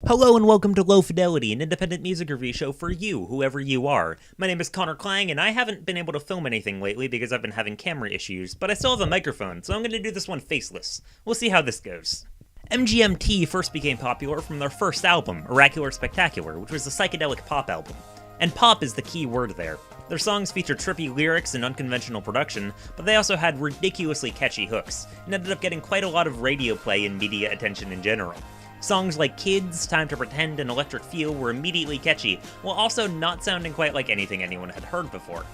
Hello and welcome to Low Fidelity, an independent music review show for you, whoever you are. My name is Connor Klang, and I haven't been able to film anything lately because I've been having camera issues, but I still have a microphone, so I'm going to do this one faceless. We'll see how this goes. MGMT first became popular from their first album, Oracular Spectacular, which was a psychedelic pop album. And pop is the key word there. Their songs featured trippy lyrics and unconventional production, but they also had ridiculously catchy hooks, and ended up getting quite a lot of radio play and media attention in general. Songs like Kids, Time to Pretend, and Electric Feel were immediately catchy, while also not sounding quite like anything anyone had heard before.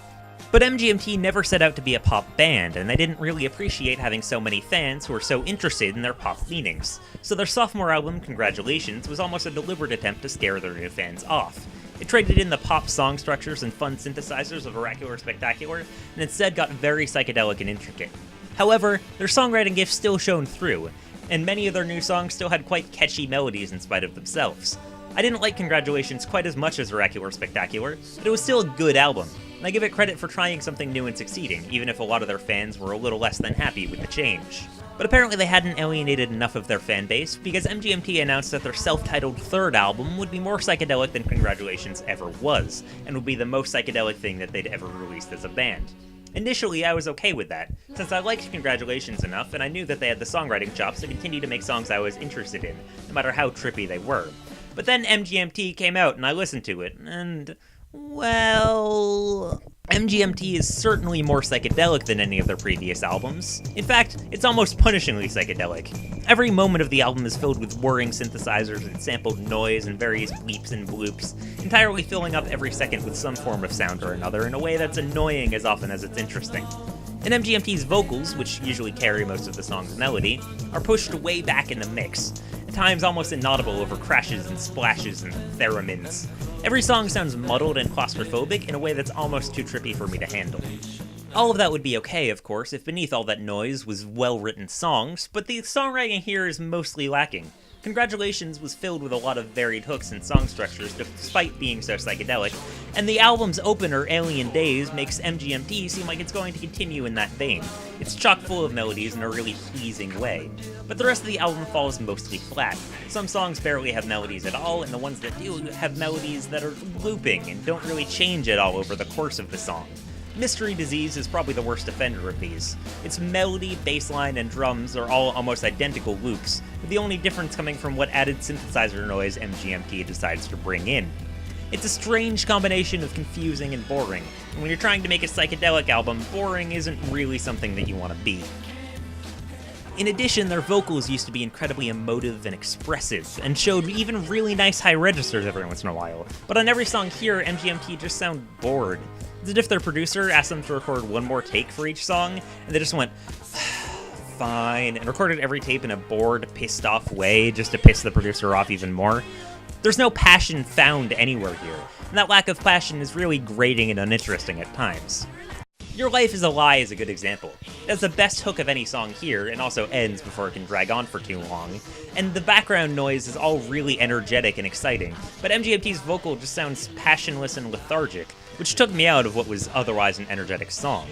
But MGMT never set out to be a pop band, and they didn't really appreciate having so many fans who were so interested in their pop leanings. So their sophomore album, Congratulations, was almost a deliberate attempt to scare their new fans off. It traded in the pop song structures and fun synthesizers of Oracular Spectacular, and instead got very psychedelic and intricate. However, their songwriting gifts still shone through, and many of their new songs still had quite catchy melodies in spite of themselves. I didn't like Congratulations quite as much as Oracular Spectacular, but it was still a good album, and I give it credit for trying something new and succeeding, even if a lot of their fans were a little less than happy with the change. But apparently they hadn't alienated enough of their fan base, because MGMT announced that their self-titled third album would be more psychedelic than Congratulations ever was, and would be the most psychedelic thing that they'd ever released as a band. Initially, I was okay with that, since I liked Congratulations enough and I knew that they had the songwriting chops to continue to make songs I was interested in, no matter how trippy they were. But then MGMT came out and I listened to it, and, well, MGMT is certainly more psychedelic than any of their previous albums. In fact, it's almost punishingly psychedelic. Every moment of the album is filled with whirring synthesizers and sampled noise and various bleeps and bloops, entirely filling up every second with some form of sound or another in a way that's annoying as often as it's interesting. And MGMT's vocals, which usually carry most of the song's melody, are pushed way back in the mix, at times almost inaudible over crashes and splashes and theremins. Every song sounds muddled and claustrophobic in a way that's almost too trippy for me to handle. All of that would be okay, of course, if beneath all that noise was well-written songs, but the songwriting here is mostly lacking. Congratulations was filled with a lot of varied hooks and song structures despite being so psychedelic, and the album's opener, Alien Days, makes MGMT seem like it's going to continue in that vein. It's chock full of melodies in a really pleasing way. But the rest of the album falls mostly flat. Some songs barely have melodies at all, and the ones that do have melodies that are looping and don't really change at all over the course of the song. Mystery Disease is probably the worst offender of these. Its melody, bassline, and drums are all almost identical loops, with the only difference coming from what added synthesizer noise MGMT decides to bring in. It's a strange combination of confusing and boring, and when you're trying to make a psychedelic album, boring isn't really something that you want to be. In addition, their vocals used to be incredibly emotive and expressive, and showed even really nice high registers every once in a while, but on every song here, MGMT just sound bored. It's as if their producer asked them to record one more take for each song, and they just went, fine, and recorded every tape in a bored, pissed off way just to piss the producer off even more. There's no passion found anywhere here, and that lack of passion is really grating and uninteresting at times. Your Life is a Lie is a good example. It has the best hook of any song here, and also ends before it can drag on for too long. And the background noise is all really energetic and exciting, but MGMT's vocal just sounds passionless and lethargic, which took me out of what was otherwise an energetic song.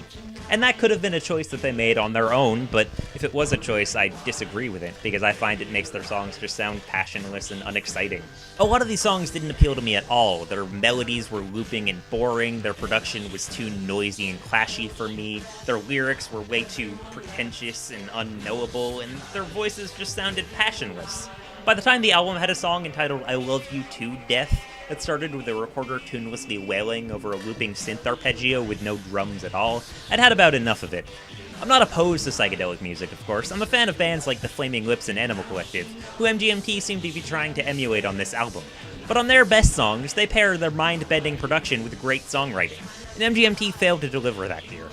And that could have been a choice that they made on their own, but if it was a choice, I disagree with it, because I find it makes their songs just sound passionless and unexciting. A lot of these songs didn't appeal to me at all. Their melodies were looping and boring, their production was too noisy and clashy for me, their lyrics were way too pretentious and unknowable, and their voices just sounded passionless. By the time the album had a song entitled I Love You to Death, that started with a recorder tunelessly wailing over a looping synth arpeggio with no drums at all, I'd had about enough of it. I'm not opposed to psychedelic music, of course. I'm a fan of bands like the Flaming Lips and Animal Collective, who MGMT seem to be trying to emulate on this album. But on their best songs, they pair their mind-bending production with great songwriting, and MGMT failed to deliver that here.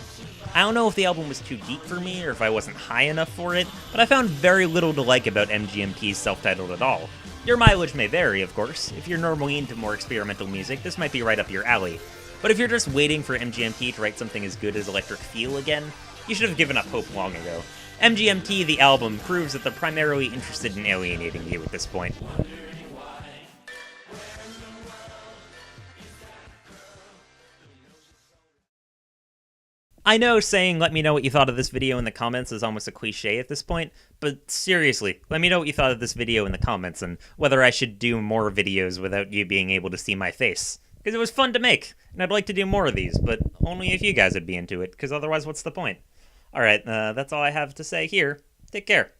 I don't know if the album was too deep for me or if I wasn't high enough for it, but I found very little to like about MGMT's self-titled at all. Your mileage may vary, of course. If you're normally into more experimental music, this might be right up your alley. But if you're just waiting for MGMT to write something as good as Electric Feel again, you should have given up hope long ago. MGMT, the album, proves that they're primarily interested in alienating you at this point. I know saying let me know what you thought of this video in the comments is almost a cliche at this point, but seriously, let me know what you thought of this video in the comments and whether I should do more videos without you being able to see my face. Because it was fun to make, and I'd like to do more of these, but only if you guys would be into it, because otherwise what's the point? Alright, that's all I have to say here. Take care.